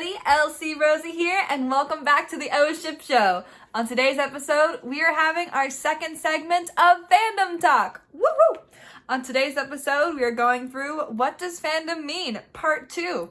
everybody, LC Rosie here, and welcome back to the O Ship Show. On today's episode, we are having our second segment of Fandom Talk. Woohoo! On today's episode, we are going through What Does Fandom Mean? Part 2.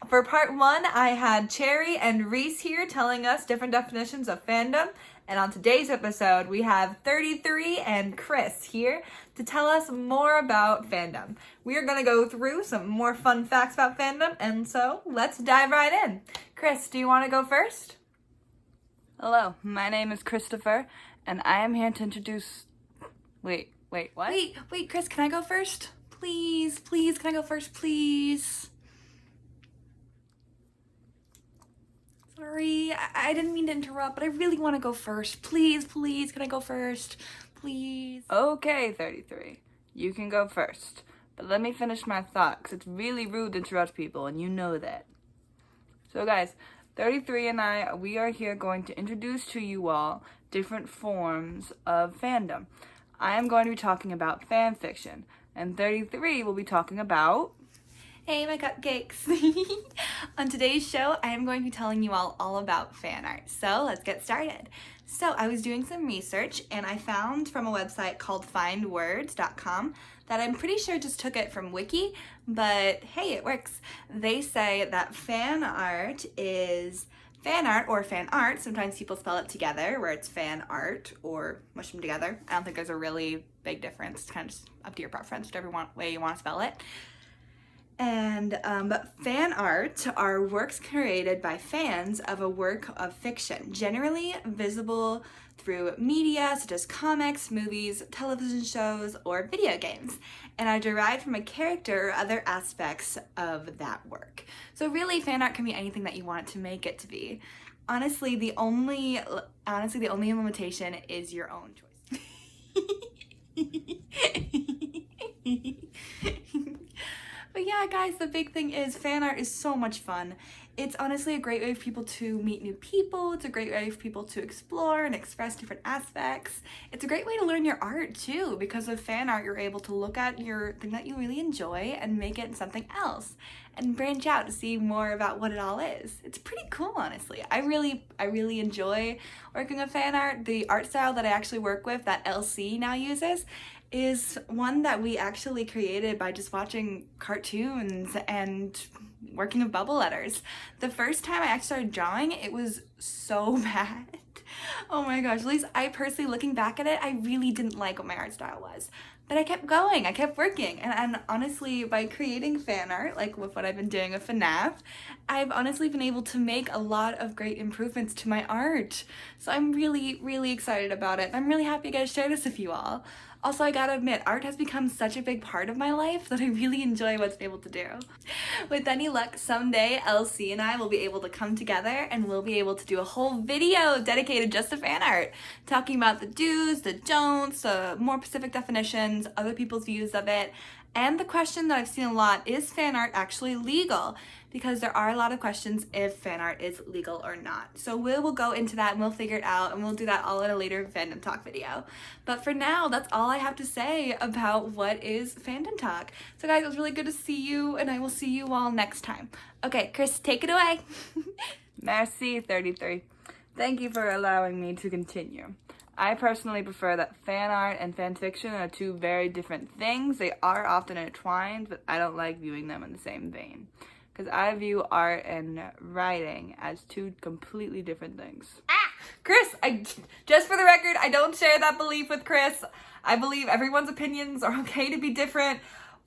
For Part 1, I had Cherry and Reese here telling us different definitions of fandom. And on today's episode, we have 33 and Chris here to tell us more about fandom. We are going to go through some more fun facts about fandom, and so let's dive right in. Chris, do you want to go first? Hello, my name is Christopher, and I am here to introduce... Wait, what? Wait, Chris, can I go first? Please, can I go first, please? Sorry, I didn't mean to interrupt, but I really want to go first. Please, can I go first? Please. Okay, 33. You can go first. But let me finish my thought, because it's really rude to interrupt people, and you know that. So guys, 33 and we are here going to introduce to you all different forms of fandom. I am going to be talking about fan fiction, and 33 will be talking about... Hey, my cupcakes. On today's show, I am going to be telling you all about fan art. So let's get started. So I was doing some research and I found from a website called findwords.com that I'm pretty sure just took it from Wiki, but hey, it works. They say that fan art is fan art or fan art. Sometimes people spell it together where it's fan art or mush them together. I don't think there's a really big difference. It's kind of just up to your preference, whichever way you want to spell it. And but fan art are works created by fans of a work of fiction, generally visible through media such as comics, movies, television shows, or video games, and are derived from a character or other aspects of that work. So really, fan art can be anything that you want to make it to be. Honestly, the only limitation is your own choice. But yeah, guys, the big thing is fan art is so much fun. It's honestly a great way for people to meet new people. It's a great way for people to explore and express different aspects. It's a great way to learn your art too, because with fan art, you're able to look at your thing that you really enjoy and make it something else and branch out to see more about what it all is. It's pretty cool, honestly. I really enjoy working with fan art. The art style that I actually work with, that LC now uses, is one that we actually created by just watching cartoons and working with bubble letters. The first time I actually started drawing, it was so bad. Oh my gosh, at least I personally, looking back at it, I really didn't like what my art style was. But I kept going, I kept working, and honestly, by creating fan art, like with what I've been doing with FNAF, I've honestly been able to make a lot of great improvements to my art. So I'm really excited about it. I'm really happy to get to share this with you all. Also, I gotta admit, art has become such a big part of my life that I really enjoy what's able to do. With any luck, someday LC and I will be able to come together and we'll be able to do a whole video dedicated just to fan art, talking about the do's, the don'ts, more specific definitions, other people's views of it, and the question that I've seen a lot, is fan art actually legal? Because there are a lot of questions if fan art is legal or not. So we will go into that and we'll figure it out, and we'll do that all in a later Fandom Talk video. But for now, that's all I have to say about what is Fandom Talk. So guys, it was really good to see you, and I will see you all next time. Okay, Chris, take it away. Merci, 33. Thank you for allowing me to continue. I personally prefer that fan art and fan fiction are two very different things. They are often intertwined, but I don't like viewing them in the same vein, because I view art and writing as two completely different things. Chris, just for the record, I don't share that belief with Chris. I believe everyone's opinions are okay to be different,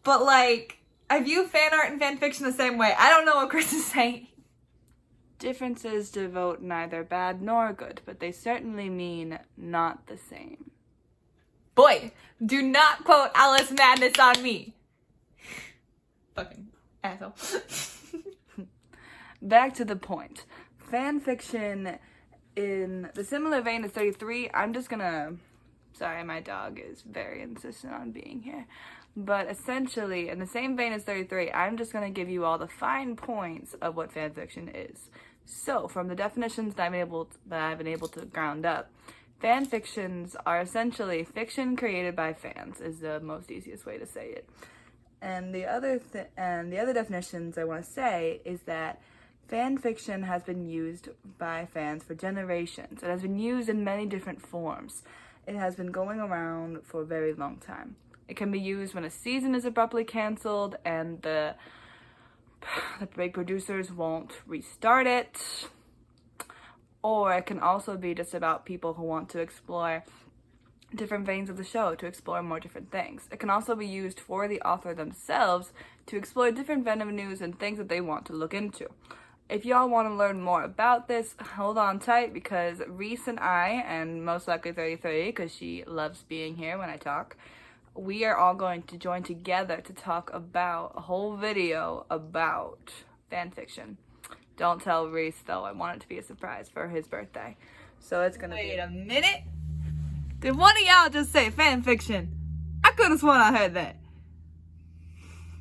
but like, I view fan art and fan fiction the same way. I don't know what Chris is saying. Differences devote neither bad nor good, but they certainly mean not the same. Boy, do not quote Alice Madness on me. Fucking asshole. Back to the point. Fan fiction, in the similar vein as 33, I'm just gonna... Sorry, my dog is very insistent on being here. But essentially, in the same vein as 33, I'm just gonna give you all the fine points of what fan fiction is. So, from the definitions that I've been able to ground up, fan fictions are essentially fiction created by fans, is the most easiest way to say it. And the other definitions I want to say is that Fan fiction has been used by fans for generations. It has been used in many different forms. It has been going around for a very long time. It can be used when a season is abruptly canceled and the big producers won't restart it. Or it can also be just about people who want to explore different veins of the show, to explore more different things. It can also be used for the author themselves to explore different venues and things that they want to look into. If y'all want to learn more about this, hold on tight, because Reese and I, and most likely 33, because she loves being here when I talk, we are all going to join together to talk about a whole video about fanfiction. Don't tell Reese, though. I want it to be a surprise for his birthday. So it's gonna Wait a minute. Did one of y'all just say fanfiction? I could have sworn I heard that.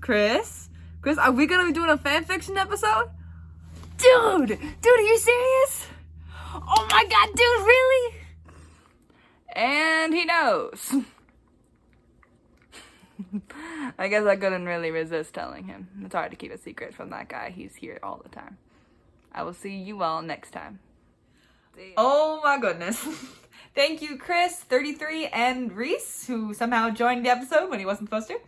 Chris, are we gonna be doing a fanfiction episode? Dude, are you serious? Oh my god, dude, really? And he knows. I guess I couldn't really resist telling him. It's hard to keep a secret from that guy. He's here all the time. I will see you all next time. Oh my goodness. Thank you, Chris, 33, and Reese, who somehow joined the episode when he wasn't supposed to.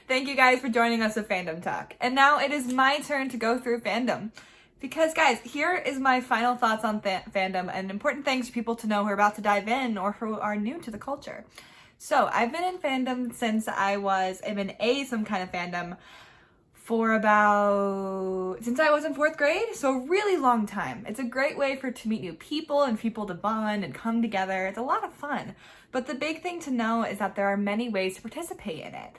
Thank you guys for joining us with Fandom Talk. And now it is my turn to go through fandom. Because, guys, here is my final thoughts on fandom and important things for people to know who are about to dive in or who are new to the culture. So, I've been in fandom since I'm in some kind of fandom since I was in 4th grade, so a really long time. It's a great way to meet new people and people to bond and come together. It's a lot of fun. But the big thing to know is that there are many ways to participate in it.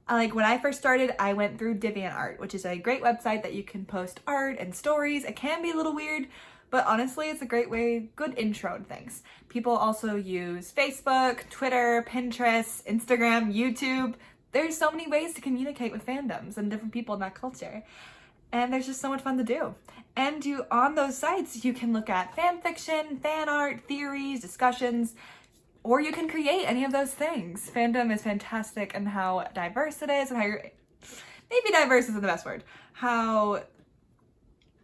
Like when I first started, I went through DeviantArt, which is a great website that you can post art and stories. It can be a little weird, but honestly, it's a great way, good intro to things. People also use Facebook, Twitter, Pinterest, Instagram, YouTube. There's so many ways to communicate with fandoms and different people in that culture. And there's just so much fun to do. And on those sites, you can look at fan fiction, fan art, theories, discussions, or you can create any of those things. Fandom is fantastic in how diverse it is and maybe diverse isn't the best word, how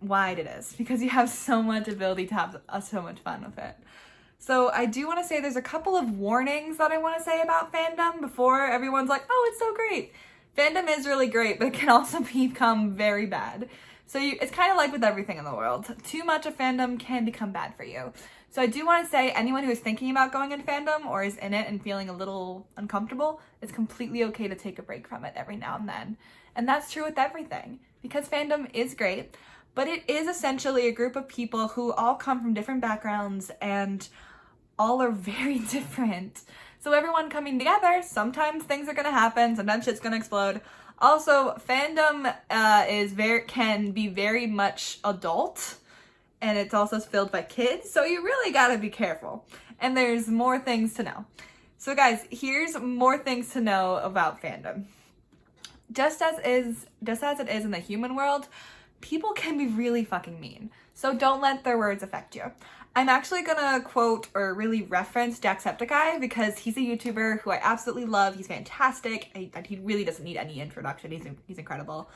wide it is, because you have so much ability to have so much fun with it. So I do want to say there's a couple of warnings that I want to say about fandom before everyone's like, oh, it's so great. Fandom is really great, but it can also become very bad. So it's kind of like with everything in the world. Too much of fandom can become bad for you. So I do want to say anyone who is thinking about going into fandom or is in it and feeling a little uncomfortable, it's completely okay to take a break from it every now and then. And that's true with everything, because fandom is great, but it is essentially a group of people who all come from different backgrounds and all are very different. So everyone coming together, sometimes things are going to happen, sometimes shit's going to explode. Also, fandom can be very much adult, and it's also filled by kids, so you really gotta be careful. And there's more things to know. So guys, here's more things to know about fandom. Just as it is in the human world, people can be really fucking mean. So don't let their words affect you. I'm actually gonna quote or really reference Jacksepticeye because he's a YouTuber who I absolutely love. He's fantastic. He really doesn't need any introduction. He's incredible.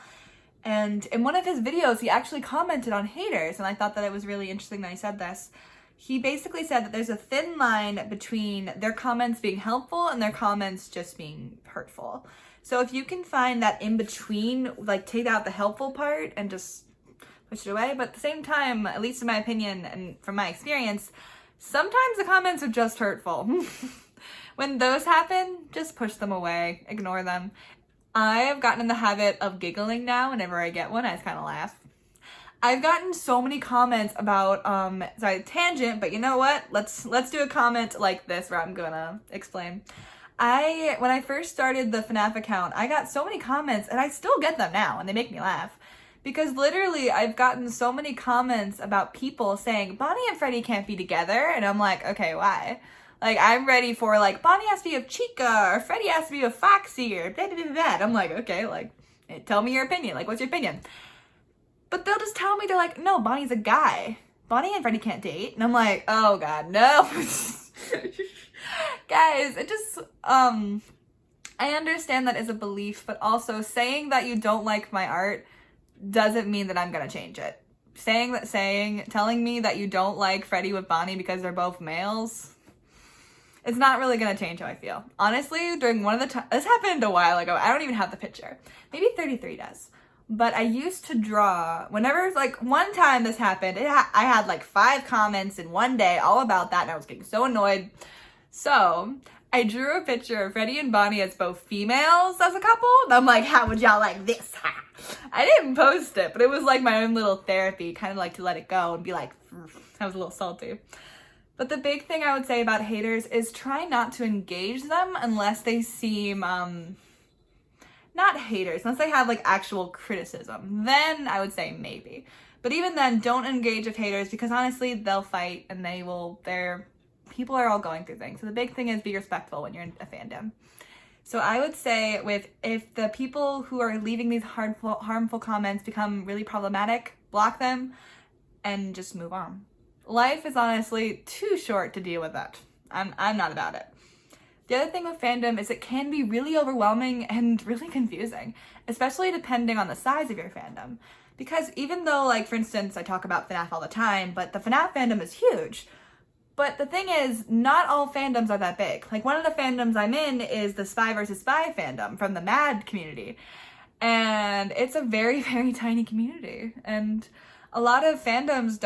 And in one of his videos, he actually commented on haters, and I thought that it was really interesting that he said this. He basically said that there's a thin line between their comments being helpful and their comments just being hurtful. So if you can find that in between, like take out the helpful part and just push it away. But at the same time, at least in my opinion and from my experience, sometimes the comments are just hurtful. When those happen, just push them away, ignore them. I have gotten in the habit of giggling now whenever I get one. I just kind of laugh. I've gotten so many comments about, sorry, tangent, but you know what? Let's do a comment like this where I'm gonna explain. When I first started the FNAF account, I got so many comments, and I still get them now, and they make me laugh. Because literally, I've gotten so many comments about people saying, Bonnie and Freddie can't be together, and I'm like, okay, why? Like, I'm ready for, like, Bonnie has to be with Chica, or Freddie has to be with Foxy, or blah, blah, blah, blah. I'm like, okay, like, tell me your opinion. Like, what's your opinion? But they'll just tell me, they're like, no, Bonnie's a guy. Bonnie and Freddie can't date. And I'm like, oh, God, no. Guys, it just, I understand that is a belief, but also saying that you don't like my art doesn't mean that I'm gonna change it. telling me that you don't like Freddie with Bonnie because they're both males, it's not really gonna change how I feel. Honestly, during one of the times, this happened a while ago, I don't even have the picture. Maybe 33 does. But I used to draw, whenever, like, one time this happened, I had like 5 comments in one day all about that, and I was getting so annoyed. So, I drew a picture of Freddie and Bonnie as both females as a couple, and I'm like, how would y'all like this? I didn't post it, but it was like my own little therapy, kind of like to let it go and be like, I was a little salty. But the big thing I would say about haters is try not to engage them unless they seem, not haters, unless they have like actual criticism. Then I would say maybe. But even then, don't engage with haters because honestly, they'll fight and people are all going through things. So the big thing is be respectful when you're in a fandom. So I would say if the people who are leaving these harmful comments become really problematic, block them and just move on. Life is honestly too short to deal with that. I'm not about it. The other thing with fandom is it can be really overwhelming and really confusing, especially depending on the size of your fandom. Because even though, like, for instance, I talk about FNAF all the time, but the FNAF fandom is huge. But the thing is, not all fandoms are that big. Like, one of the fandoms I'm in is the Spy vs. Spy fandom from the MAD community. And it's a very, very tiny community. And a lot of fandoms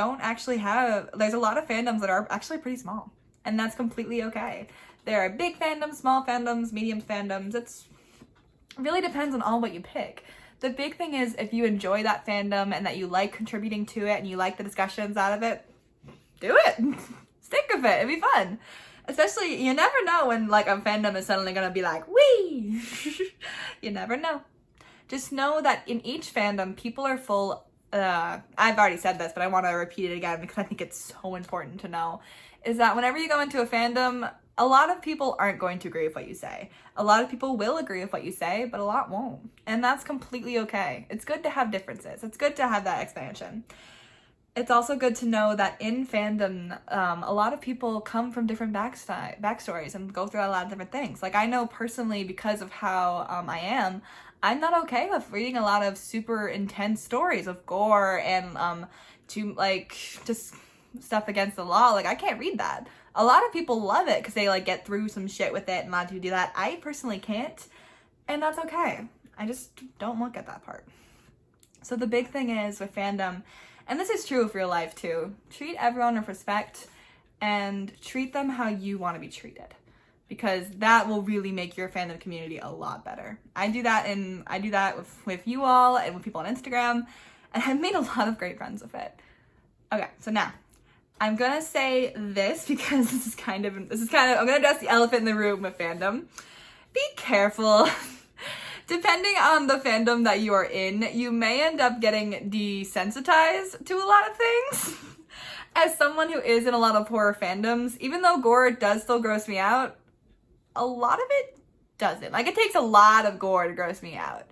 there's a lot of fandoms that are actually pretty small. And that's completely okay. There are big fandoms, small fandoms, medium fandoms. It really depends on all what you pick. The big thing is if you enjoy that fandom and that you like contributing to it and you like the discussions out of it, do it. Stick with it. It'd be fun. Especially, you never know when like a fandom is suddenly gonna be like, wee! You never know. Just know that in each fandom, people are full. I've already said this, but I want to repeat it again because I think it's so important to know, is that whenever you go into a fandom, a lot of people aren't going to agree with what you say. A lot of people will agree with what you say, but a lot won't. And that's completely okay. It's good to have differences. It's good to have that expansion. It's also good to know that in fandom, a lot of people come from different backstories and go through a lot of different things. Like, I know personally, because of how I'm not okay with reading a lot of super intense stories of gore and just stuff against the law. Like, I can't read that. A lot of people love it because they like get through some shit with it and a lot of people do that. I personally can't, and that's okay. I just don't look at that part. So the big thing is with fandom, and this is true of real life too, treat everyone with respect and treat them how you want to be treated, because that will really make your fandom community a lot better. I do that with you all and with people on Instagram, and I've made a lot of great friends with it. Okay, so now I'm gonna say this because this is kind of I'm gonna address the elephant in the room with fandom. Be careful. Depending on the fandom that you are in, you may end up getting desensitized to a lot of things. As someone who is in a lot of horror fandoms, even though gore does still gross me out, a lot of it doesn't. Like, it takes a lot of gore to gross me out.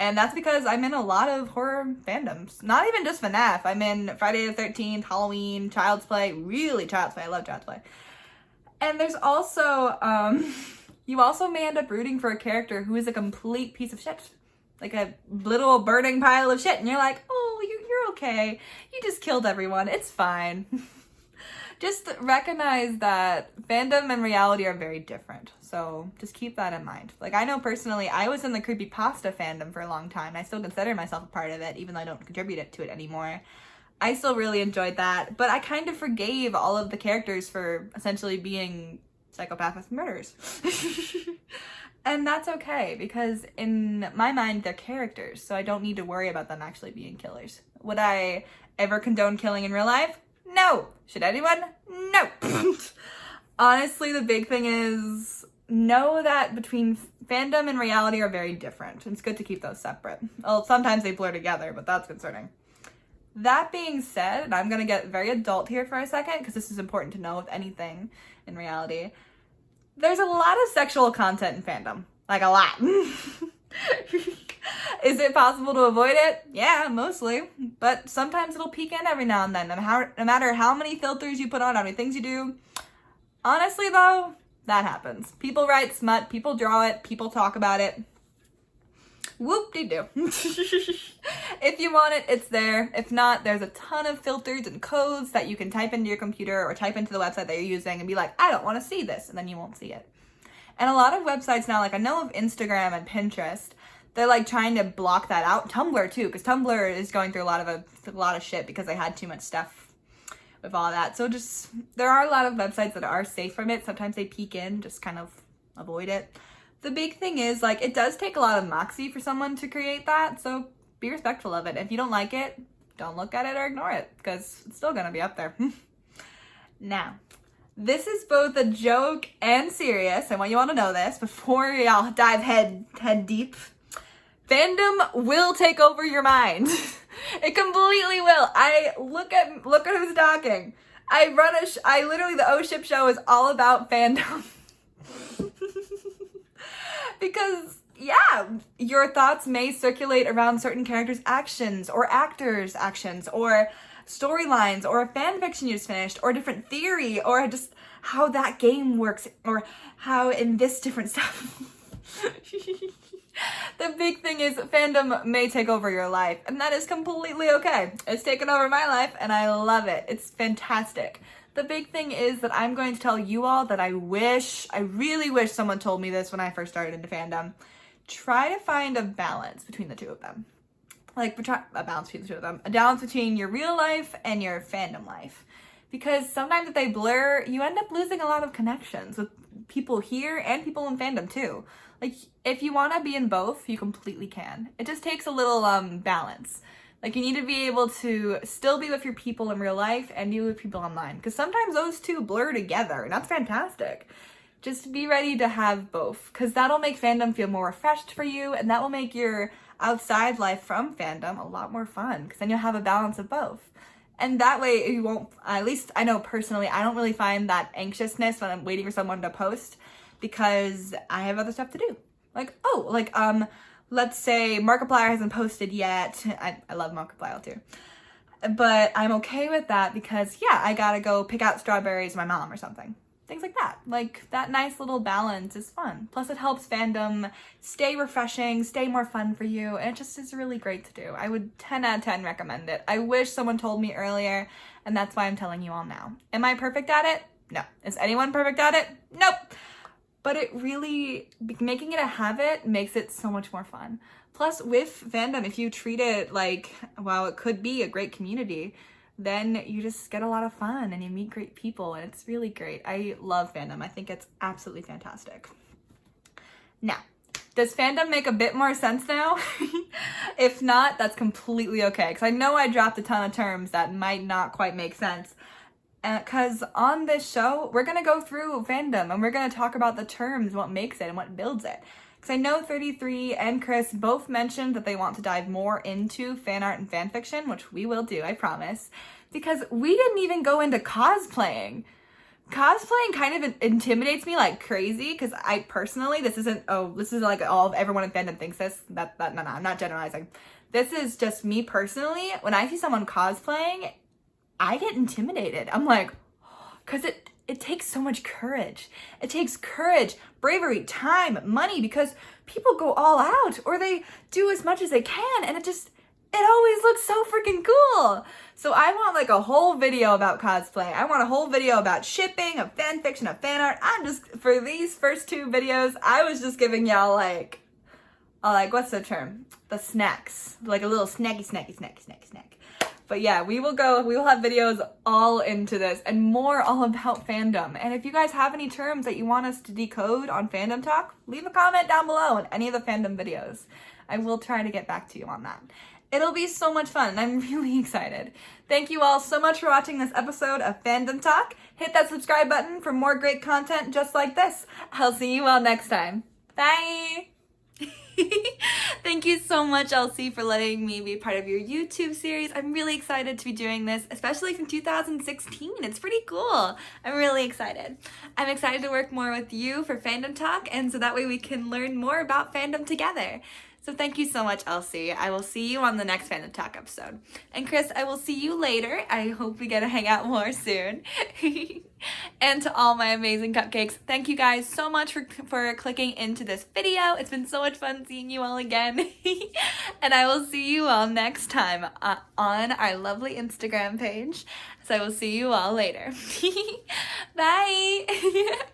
And that's because I'm in a lot of horror fandoms. Not even just FNAF. I'm in Friday the 13th, Halloween, Child's Play. Really, Child's Play. I love Child's Play. And there's also, you also may end up rooting for a character who is a complete piece of shit. Like a little burning pile of shit. And you're like, oh, you're okay. You just killed everyone. It's fine. Just recognize that fandom and reality are very different. So just keep that in mind. Like, I know personally, I was in the creepypasta fandom for a long time. I still consider myself a part of it, even though I don't contribute to it anymore. I still really enjoyed that, but I kind of forgave all of the characters for essentially being psychopathic murderers. And that's okay, because in my mind, they're characters, so I don't need to worry about them actually being killers. Would I ever condone killing in real life? No. Should anyone? No. Honestly, the big thing is know that between fandom and reality are very different. It's good to keep those separate. Well, sometimes they blur together, but that's concerning. That being said, and I'm going to get very adult here for a second, because this is important to know with anything in reality, there's a lot of sexual content in fandom. Like, a lot. Is it possible to avoid it? Yeah, mostly. But sometimes it'll peek in every now and then. No matter how many filters you put on, how many things you do. Honestly, though, that happens. People write smut, people draw it, people talk about it. Whoop-de-doo. If you want it, it's there. If not, there's a ton of filters and codes that you can type into your computer or type into the website that you're using and be like, I don't want to see this, and then you won't see it. And a lot of websites now, like I know of Instagram and Pinterest, they're like trying to block that out. Tumblr too, because Tumblr is going through a lot of shit because they had too much stuff with all that. So just, there are a lot of websites that are safe from it. Sometimes they peek in, just kind of avoid it. The big thing is, like, it does take a lot of moxie for someone to create that, so be respectful of it. If you don't like it, don't look at it or ignore it, because it's still gonna be up there. Now, this is both a joke and serious. I want you all to know this before y'all dive head deep. Fandom will take over your mind. It completely will. Look at who's talking. The O Ship show is all about fandom. Because, yeah, your thoughts may circulate around certain characters' actions, or actors' actions, or storylines, or a fan fiction you just finished, or a different theory, or just how that game works, or how in this different stuff. The big thing is fandom may take over your life, and that is completely okay. It's taken over my life, and I love it. It's fantastic. The big thing is that I'm going to tell you all that I really wish someone told me this when I first started into fandom. Try to find a balance between the two of them. A balance between your real life and your fandom life. Because sometimes if they blur, you end up losing a lot of connections with people here and people in fandom too. Like, if you want to be in both, you completely can. It just takes a little balance. Like, you need to be able to still be with your people in real life and be with people online. Because sometimes those two blur together, and that's fantastic. Just be ready to have both. Because that'll make fandom feel more refreshed for you, and that will make your outside life from fandom a lot more fun. Because then you'll have a balance of both. And that way you won't, at least I know personally, I don't really find that anxiousness when I'm waiting for someone to post. Because I have other stuff to do. Let's say Markiplier hasn't posted yet. I love Markiplier too. But I'm okay with that because, yeah, I gotta go pick out strawberries with my mom or something. Things like that. Like, that nice little balance is fun. Plus, it helps fandom stay refreshing, stay more fun for you, and it just is really great to do. I would 10 out of 10 recommend it. I wish someone told me earlier, and that's why I'm telling you all now. Am I perfect at it? No. Is anyone perfect at it? Nope. But it really, making it a habit makes it so much more fun. Plus, with fandom, if you treat it like, well, it could be a great community, then you just get a lot of fun and you meet great people, and it's really great. I love fandom. I think it's absolutely fantastic. Now, does fandom make a bit more sense now? If not, that's completely okay, because I know I dropped a ton of terms that might not quite make sense. Because on this show, we're going to go through fandom and we're going to talk about the terms, what makes it and what builds it. Because I know 33 and Chris both mentioned that they want to dive more into fan art and fan fiction, which we will do, I promise. Because we didn't even go into cosplaying. Cosplaying kind of intimidates me like crazy, because I personally, this is like all of everyone in fandom thinks this. No, I'm not generalizing. This is just me personally. When I see someone cosplaying, I get intimidated. I'm like, because it takes so much courage. It takes courage, bravery, time, money, because people go all out or they do as much as they can, and it always looks so freaking cool. So I want like a whole video about cosplay. I want a whole video about shipping, of fan fiction, of fan art. For these first two videos, I was just giving y'all like, what's the term? The snacks. Like a little snack. But yeah, we will have videos all into this and more all about fandom. And if you guys have any terms that you want us to decode on Fandom Talk, leave a comment down below on any of the fandom videos. I will try to get back to you on that. It'll be so much fun. I'm really excited. Thank you all so much for watching this episode of Fandom Talk. Hit that subscribe button for more great content just like this. I'll see you all next time. Bye! Thank you so much, Elsie, for letting me be part of your YouTube series. I'm really excited to be doing this, especially from 2016. It's pretty cool. I'm really excited. I'm excited to work more with you for Fandom Talk, and so that way we can learn more about fandom together. So thank you so much, Elsie. I will see you on the next Fandom Talk episode. And Chris, I will see you later. I hope we get to hang out more soon. And to all my amazing cupcakes, thank you guys so much for clicking into this video. It's been so much fun seeing you all again. And I will see you all next time on our lovely Instagram page. So I will see you all later. Bye!